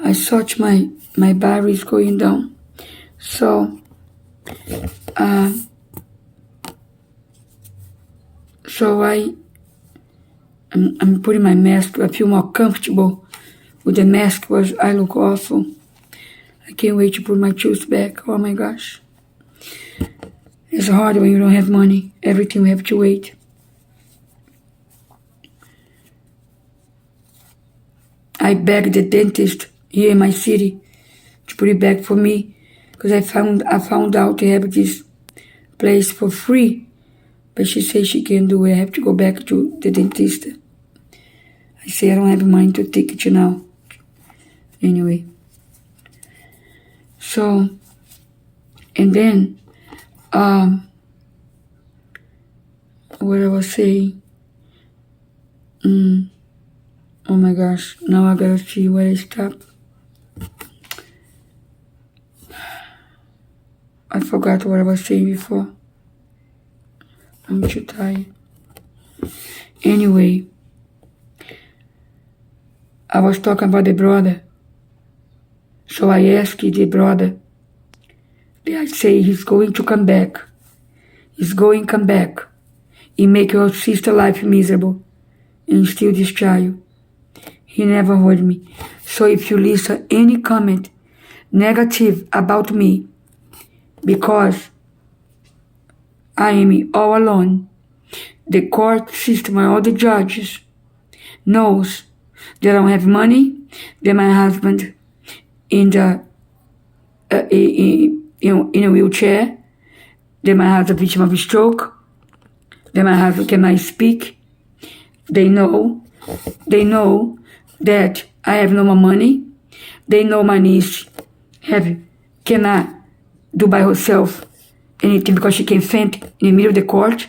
I thought my battery is going down. So, I'm putting my mask. I feel more comfortable with the mask because I look awful. I can't wait to put my tooth back. Oh my gosh. It's hard when you don't have money. Everything we have to wait. I begged the dentist here in my city to put it back for me because I found out they have this place for free, but she says she can't do it. I have to go back to the dentist. I say I don't have money to take it now. Anyway. So, and then, what I was saying, oh my gosh, now I gotta see where I stopped. I forgot what I was saying before. I'm too tired. Anyway, I was talking about the brother. So I asked the brother. I say he's going to come back. He's going to come back. He make your sister life miserable and steal this child. He never heard me. So if you listen any comment negative about me, because I am all alone, the court system and all the judges knows that I don't have money, that my husband in a wheelchair, that my husband victim of a stroke, that my husband cannot speak. They know that I have no more money. They know my niece cannot do by herself anything because she can faint in the middle of the court.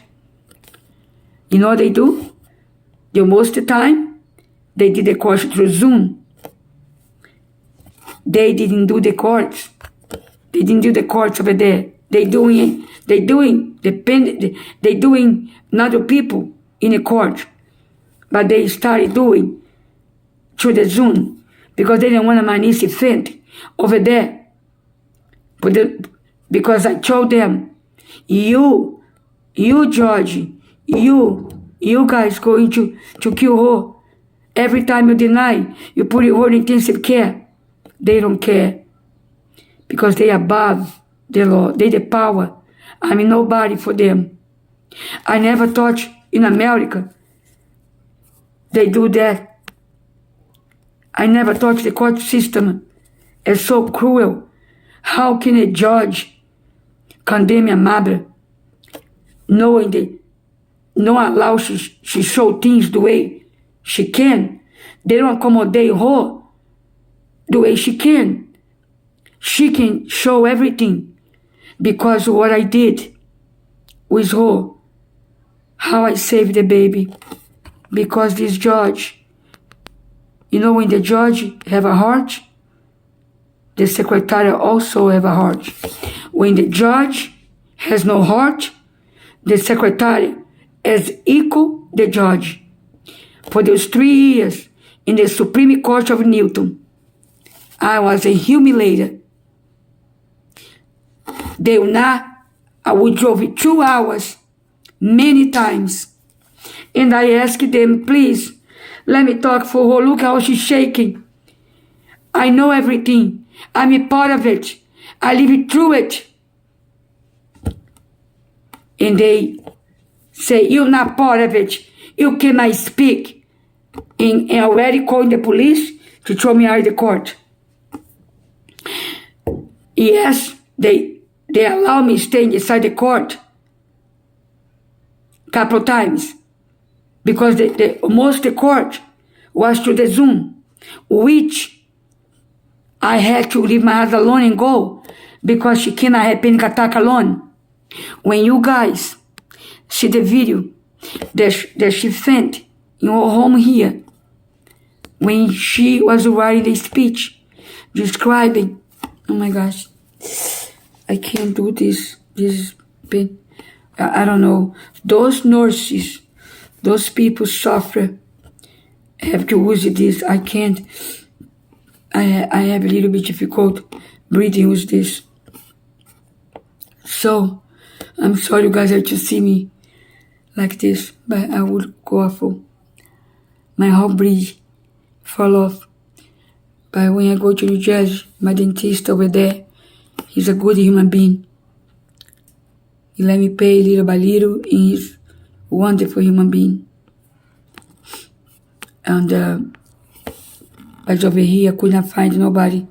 You know what they do? Most of the time, they did the court through Zoom. They didn't do the courts. They didn't do the courts over there. They doing not people in a court, but they started doing through the Zoom because they didn't want my niece to faint over there. Because I told them, you George, you guys going to kill her. Every time you deny, you put her in intensive care. They don't care because they above the law. They the power. I'm nobody for them. I never thought in America they do that. I never thought the court system is so cruel. How can a judge condemn a mother knowing that not allow she show things the way she can? They don't accommodate her the way she can. She can show everything because of what I did with her. How I saved the baby. Because this judge, when the judge have a heart, the secretary also have a heart. When the judge has no heart, the secretary is equal the judge. For those 3 years in the Supreme Court of Newton, I was humiliated. I would drove 2 hours many times. And I asked them, please, let me talk for her. Look how she's shaking. I know everything. I'm a part of it. I live through it. And they say, you're not part of it. You cannot speak. And already calling the police to throw me out of the court. Yes, they allow me to stay inside the court a couple times because most the court was through the Zoom, which I had to leave my husband alone and go because she cannot have panic attack alone. When you guys see the video that she fainted in her home here, when she was writing the speech describing, oh my gosh, I can't do this. This is pain. I don't know. Those nurses, those people suffer, have to use this. I can't. I have a little bit difficult breathing with this. So, I'm sorry you guys have to see me like this, but I would go awful. My whole breath fall off. But when I go to New Jersey, my dentist over there, he's a good human being. He let me pay little by little, and he's a wonderful human being. And but over here, I could not find nobody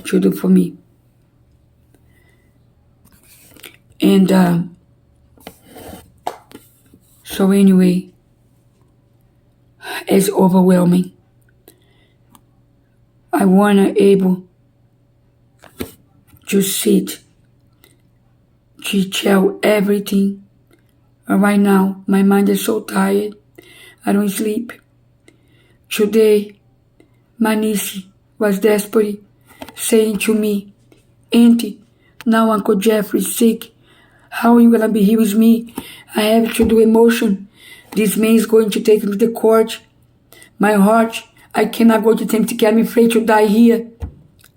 to do for me. And so anyway, it's overwhelming. I wanna able to sit, to tell everything. But right now, my mind is so tired. I don't sleep. Today, my niece was desperate, saying to me, Auntie, now Uncle Jeffrey's sick. How are you gonna be here with me? I have to do emotion. This man is going to take me to the court. My heart, I cannot go to take care. I'm afraid to die here.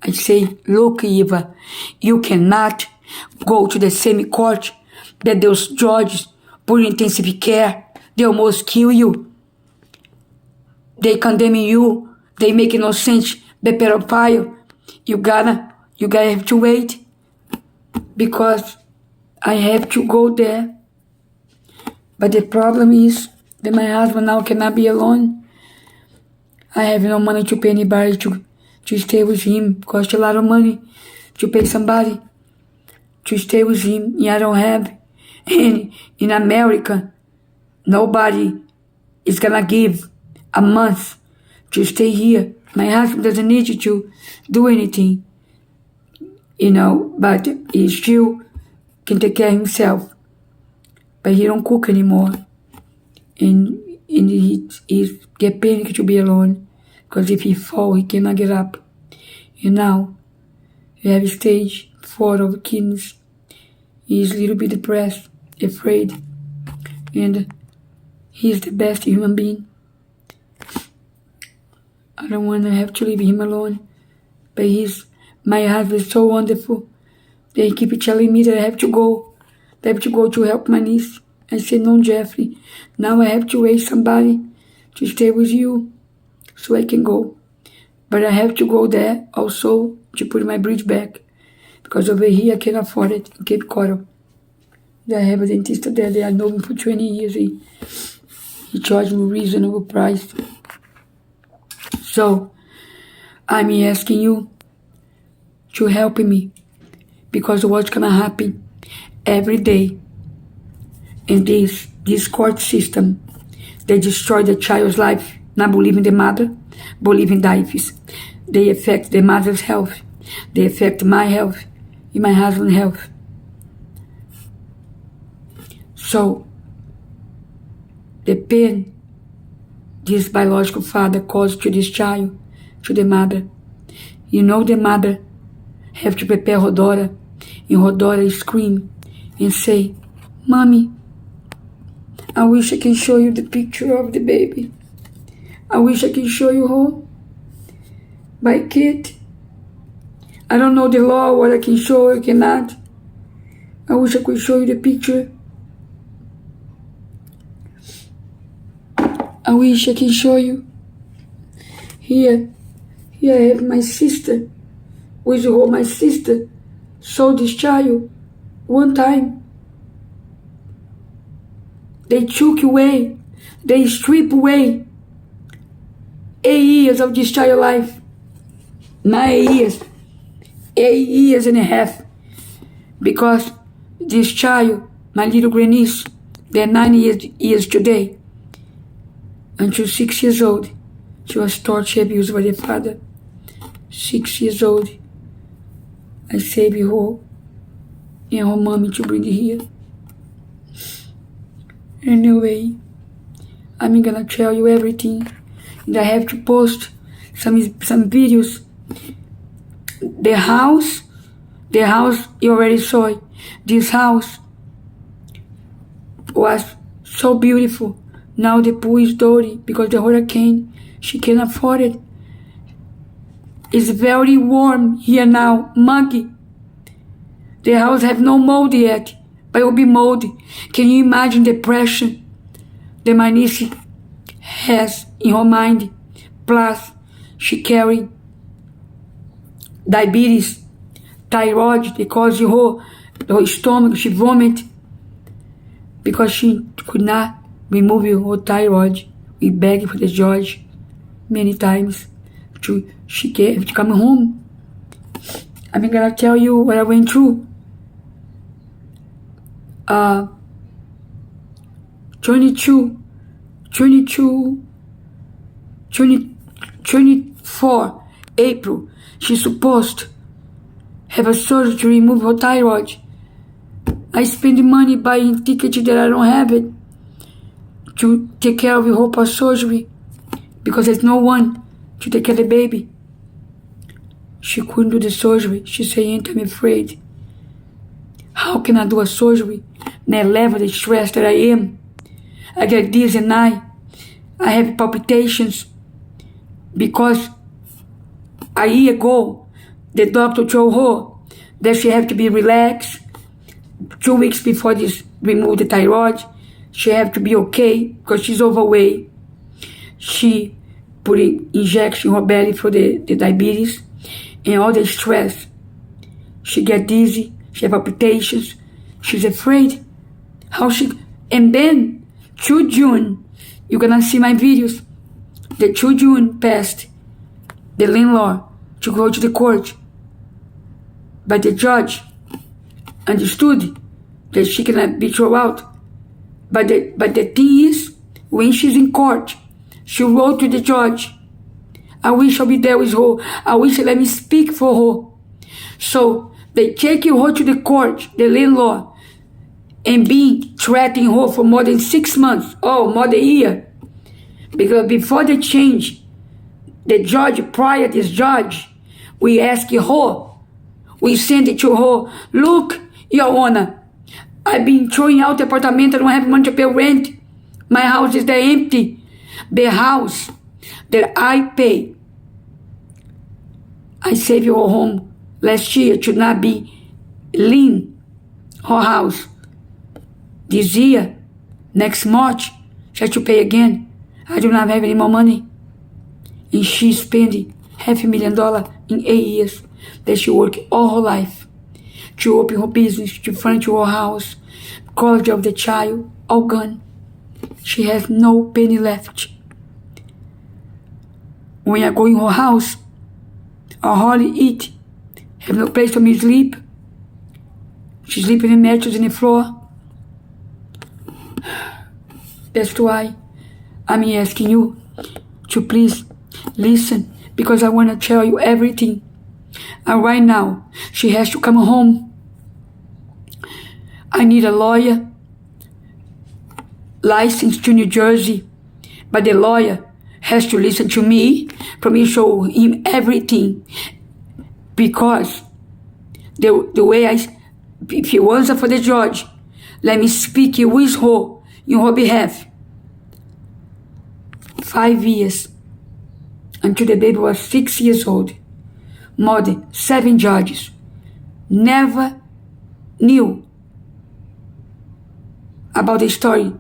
I say, look, Eva, you cannot go to the same court that those judges put in intensive care. They almost kill you. They condemn you. They make no sense. The pedophile. You gotta have to wait. Because I have to go there. But the problem is that my husband now cannot be alone. I have no money to pay anybody to stay with him. Cost a lot of money to pay somebody to stay with him. And I don't have. And in America, nobody is gonna give a month to stay here. My husband doesn't need you to do anything, but he still can take care of himself. But he don't cook anymore. And he get panic to be alone. Because if he fall, he cannot get up. And now, we have stage 4 of kidneys. He's a little bit depressed, afraid. And he's the best human being. I don't want to have to leave him alone. But my husband is so wonderful. They keep telling me that I have to go. I have to go to help my niece. I said, no, Jeffrey. Now I have to wait somebody to stay with you so I can go. But I have to go there also to put my bridge back. Because over here I can't afford it in Cape Coral. I have a dentist there. They are known me for 20 years. He charged me a reasonable price. So, I'm asking you to help me. Because what's going to happen every day in this court system, they destroy the child's life, not believing the mother, believing diabetes. They affect the mother's health. They affect my health and my husband's health. So, the pain this biological father caused to this child, to the mother, the mother have to prepare Rodora, and Rodora scream and say, Mommy, I wish I can show you the picture of the baby. I wish I can show you her. My kid. I don't know the law, what I can show or cannot. I wish I could show you the picture. I wish I can show you. Here I have my sister. With her, my sister saw this child one time. They took away, they stripped away 8 years of this child's life. 9 years. 8 years and a half. Because this child, my little grandniece, they're 9 years today. Until 6 years old, she was tortured, abused by their father. 6 years old, I saved her and her mommy to bring her here. Anyway, I'm gonna tell you everything. And I have to post some videos. The house, you already saw it. This house was so beautiful. Now the pool is dirty because the hurricane, she can't afford it. It's very warm here now, muggy. The house have no mold yet, but it will be moldy. Can you imagine the depression that my niece has in her mind? Plus, she carry diabetes, thyroid, they cause her stomach, she vomit because she could not remove her thyroid. We begged for the judge many times she gave to come home. I'm gonna tell you what I went through. 24 April, she's supposed to have a surgery to remove her thyroid. I spend money buying tickets that I don't have it to take care of her surgery because there's no one to take care of the baby. She couldn't do the surgery. She said, "Aunt, I'm afraid. How can I do a surgery in that level of stress that I am? I get dizzy at night. I have palpitations because a year ago, the doctor told her that she had to be relaxed. 2 weeks before this remove the thyroid, she have to be okay because she's overweight. She put an injection in her belly for the diabetes and all the stress. She get dizzy, she have palpitations, she's afraid. And then 2 June, you're gonna see my videos. The 2 June passed, the landlord to go to the court. But the judge understood that she cannot be thrown out. But the thing is, when she's in court, she wrote to the judge, "I wish I'll be there with her. I wish they let me speak for her." So they take her to the court, the landlord, and been threatening her for more than 6 months, more than a year. Because before the change, the judge, prior this judge, we asked her, we sent it to her, "Look, Your Honor, I've been throwing out the apartment, I don't have money to pay rent. My house is there empty. The house that I pay, I saved your home last year to not be lien her house. This year, next March, she has to pay again. I do not have any more money." And she's spending $500,000 in 8 years that she worked all her life to open her business, to furnish her house, college of the child, all gone. She has no penny left. When I go in her house, I hardly eat, have no place for me to sleep. She sleeps in the mattress on the floor. That's why I'm asking you to please listen, because I want to tell you everything. And right now, she has to come home. I need a lawyer licensed to New Jersey, but the lawyer has to listen to me for me to show him everything, because the way if he wants for the judge, let me speak with her in her behalf. 5 years until the baby was 6 years old. More than 7 judges never knew about the story.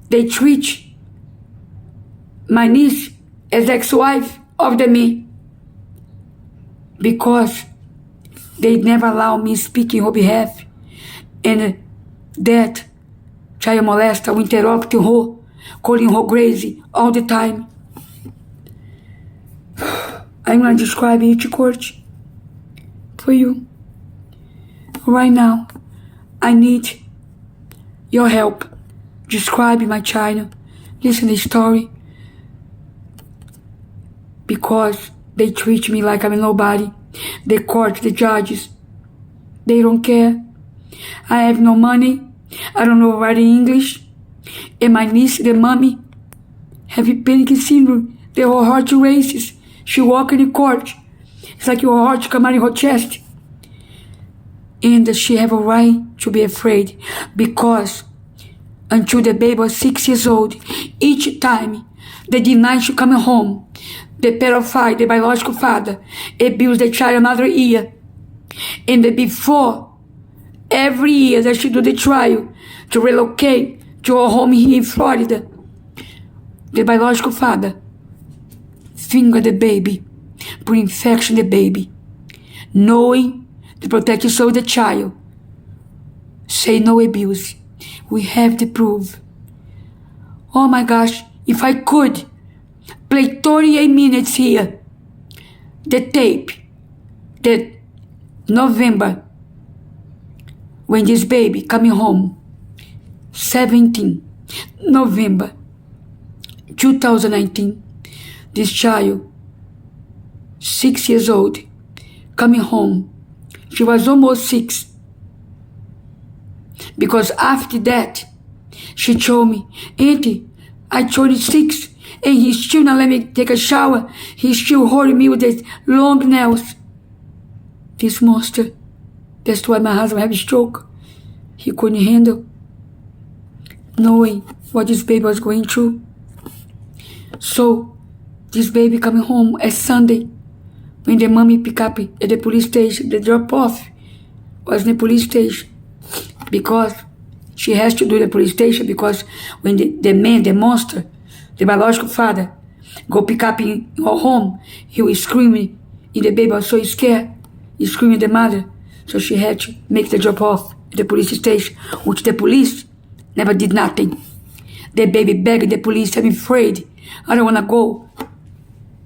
They treat my niece as ex-wife of me because they never allow me speak in her behalf, and that child molester will interrupt her, calling her crazy all the time. I'm going to describe each court for you. Right now, I need your help. Describe my channel. Listen to the story. Because they treat me like I'm a nobody. The court, the judges, they don't care. I have no money. I don't know writing English. And my niece, the mommy, have panic syndrome. Her heart races. She walk in the court. It's like your heart come out of her chest. And she have a right to be afraid, because until the baby was 6 years old, each time they deny she coming home, the pedophile, the biological father, abused the child another year. And before, every year that she do the trial to relocate to a home here in Florida, the biological father finger the baby, put infection in the baby, knowing to protect the soul of the child. Say no abuse. We have the proof. Oh my gosh, if I could play 38 minutes here, the tape, that November, when this baby coming home, 17 November 2019, this child, 6 years old, coming home. She was almost 6. Because after that, she told me, Auntie, I turned 6 and he still not let me take a shower. He's still holding me with his long nails. This monster. That's why my husband had a stroke. He couldn't handle knowing what this baby was going through. So, this baby coming home at Sunday, when the mommy pick up at the police station, the drop off was in the police station. Because she has to do the police station, because when the man, the monster, the biological father, go pick up in her home, he was screaming, and the baby was so scared, he screaming at the mother. So she had to make the drop off at the police station, which the police never did nothing. The baby begged the police, I'm afraid, I don't want to go.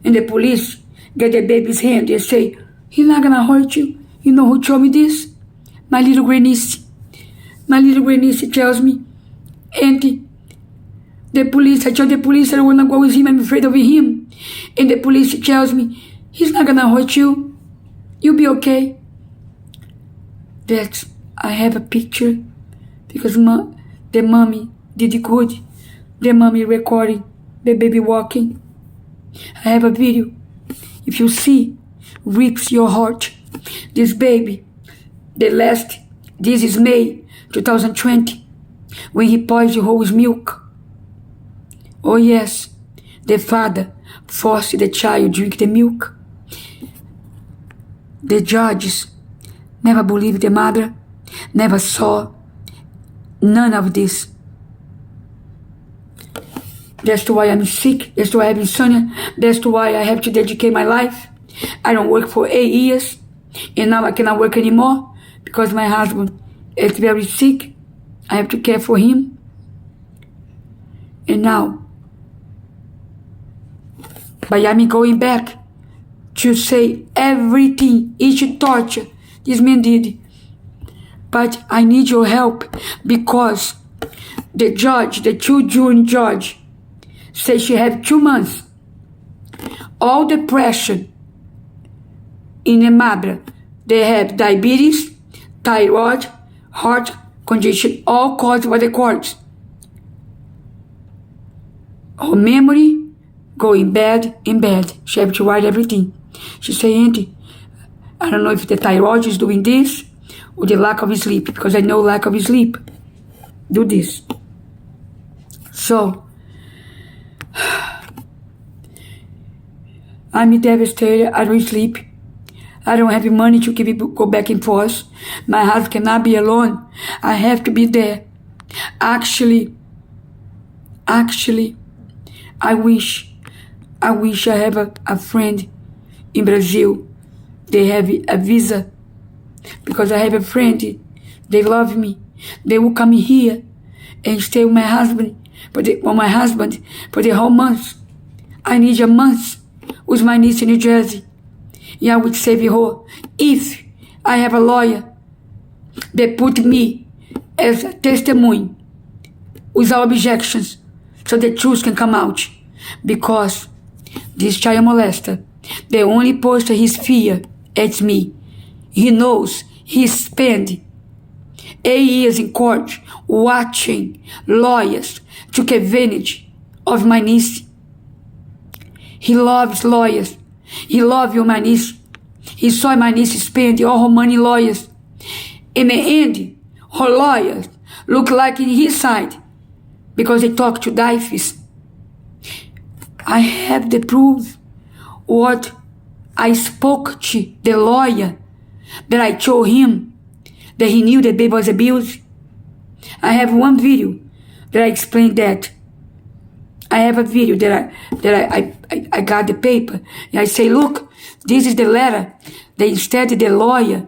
And the police get the baby's hand and say, he's not going to hurt you. You know who told me this? My little grandniece. My little grandniece tells me, Auntie, the police, I told the police I don't want to go with him, I'm afraid of him. And the police tells me, he's not going to hurt you. You'll be okay. That I have a picture because the mommy did good. The mommy recording the baby walking. I have a video. If you see, rips your heart. This baby, this is May 2020, when he poisoned Rose's milk. Oh yes, the father forced the child to drink the milk. The judges never believed the mother, never saw none of this. That's why I'm sick, that's why I have insomnia, that's why I have to dedicate my life. I don't work for 8 years, and now I cannot work anymore because my husband is very sick. I have to care for him. And now, but I'm going back to say everything, each torture this man did. But I need your help because the judge, the 2 June judge, says she had 2 months. All depression in the mother. They have diabetes, thyroid, heart condition, all caused by the courts. Her memory going bad in bed. She have to write everything. She say, Auntie, I don't know if the thyroid is doing this or the lack of sleep, because I know lack of sleep do this. So, I'm devastated. I don't sleep. I don't have money to go back and forth. My husband cannot be alone. I have to be there. Actually, I wish I have a friend in Brazil. They have a visa. Because I have a friend. They love me. They will come here and stay with my husband. For the whole month. I need a month with my niece in New Jersey. Yeah, I would save her if I have a lawyer that put me as a testimony without objections so the truth can come out. Because this child molester, the only person his fear at me. He knows he spent 8 years in court watching lawyers took advantage of my niece. He loves lawyers. He loves my niece. He saw my niece spend all her money lawyers. In the end, her lawyers look like in his side because they talk to Daifis. I have the proof what I spoke to the lawyer, that I told him that he knew the baby was abused. I have one video that I explained that. I have a video that I got the paper, and I say, look, this is the letter that instead the lawyer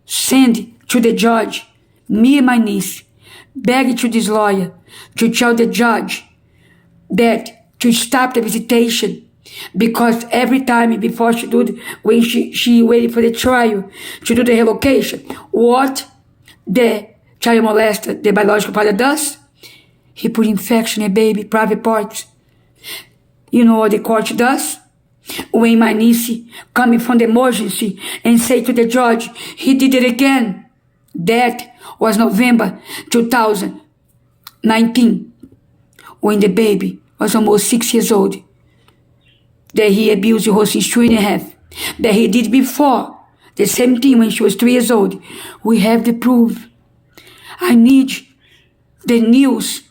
sent to the judge. Me and my niece begged to this lawyer to tell the judge that to stop the visitation, because every time before she do, when she waited for the trial to do the relocation, what the child molester, the biological father, does, he put infection in baby private parts. You know what the court does? When my niece coming from the emergency and say to the judge, he did it again. That was November 2019, when the baby was almost 6 years old. That he abused her since 2.5. That he did before, the same thing when she was 3 years old. We have the proof. I need the news.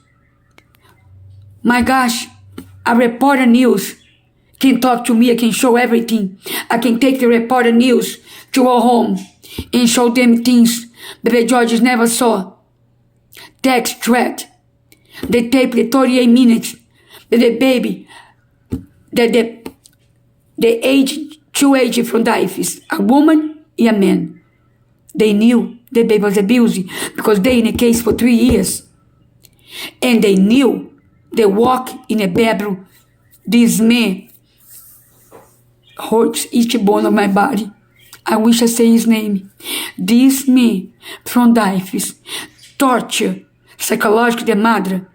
My gosh, a reporter news can talk to me. I can show everything. I can take the reporter news to our home and show them things that the judges never saw. Text threat. They tape the 38 minutes that the baby, that the age, two ages from diaphysis, a woman and a man. They knew the baby was abused because they in a case for 3 years. And they knew they walk in a bedroom. This man hurts each bone of my body. I wish I say his name. This man from diaphysis torture psychologically the mother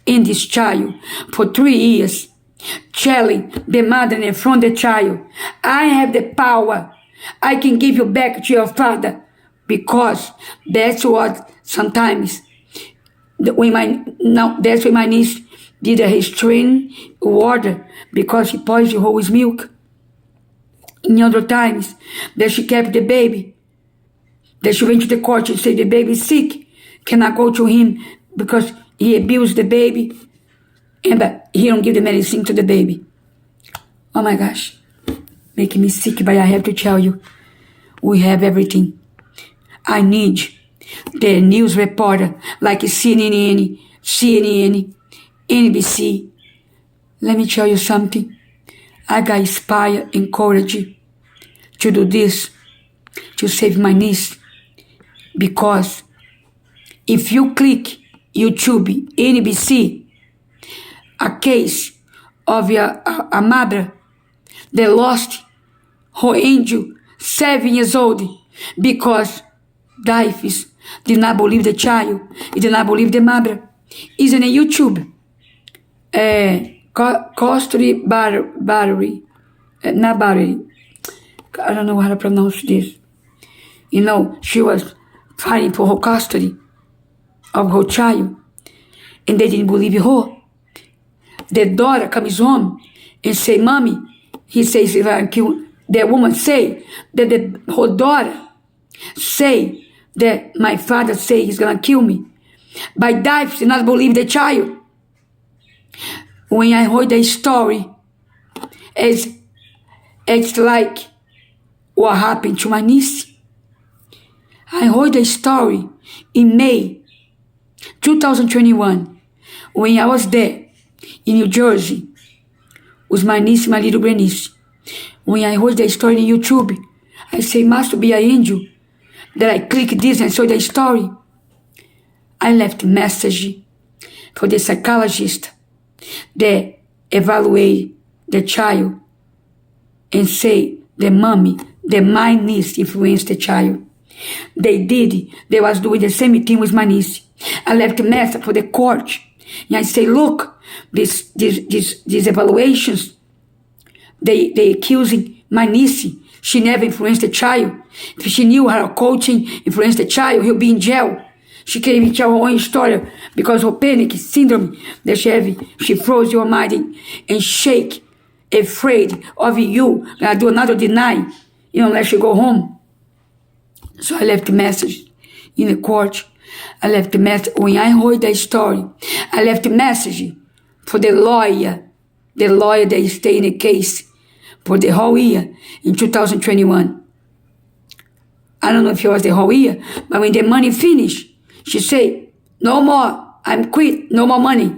and this child for 3 years, telling the mother in front of the child, I have the power. I can give you back to your father, because that's what sometimes that's when my niece did a restraining order because she poisoned her with milk. In other times that she kept the baby, that she went to the court and said the baby is sick, cannot go to him because he abused the baby and he don't give the medicine to the baby. Oh my gosh, making me sick, but I have to tell you, we have everything. I need the news reporter like CNN, NBC. Let me tell you something. I got inspired and courage to do this, to save my niece. Because if you click YouTube, NBC, a case of a mother that lost her angel, 7 years old, because diaphysis did not believe the child, he did not believe the mother. It's in a YouTube. Custody battery, not battery. I don't know how to pronounce this. You know, she was fighting for her custody of her child, and they didn't believe her. The daughter comes home and say, Mommy, he says, if I kill, the woman say that her daughter say that my father say he's gonna kill me. By that, she did not believe the child. When I heard the story, it's like what happened to my niece. I heard the story in May 2021 when I was there in New Jersey with my niece, my little grandniece. When I heard the story on YouTube, I say, must be an angel. That I click this and saw the story. I left a message for the psychologist that evaluate the child and say the mommy, that my niece influenced the child. They did. They was doing the same thing with my niece. I left a message for the court. And I say, look, these evaluations, they accusing my niece. She never influenced the child. If she knew her coaching influenced the child, he'll be in jail. She can't even tell her own story because her panic syndrome that she froze your mind and shake, afraid of you. I do another deny, unless you go home. So I left a message in the court. I left a message. When I heard that story, I left a message for the lawyer that stayed in the case for the whole year in 2021. I don't know if it was the whole year, but when the money finished, she said, no more, I'm quit, no more money.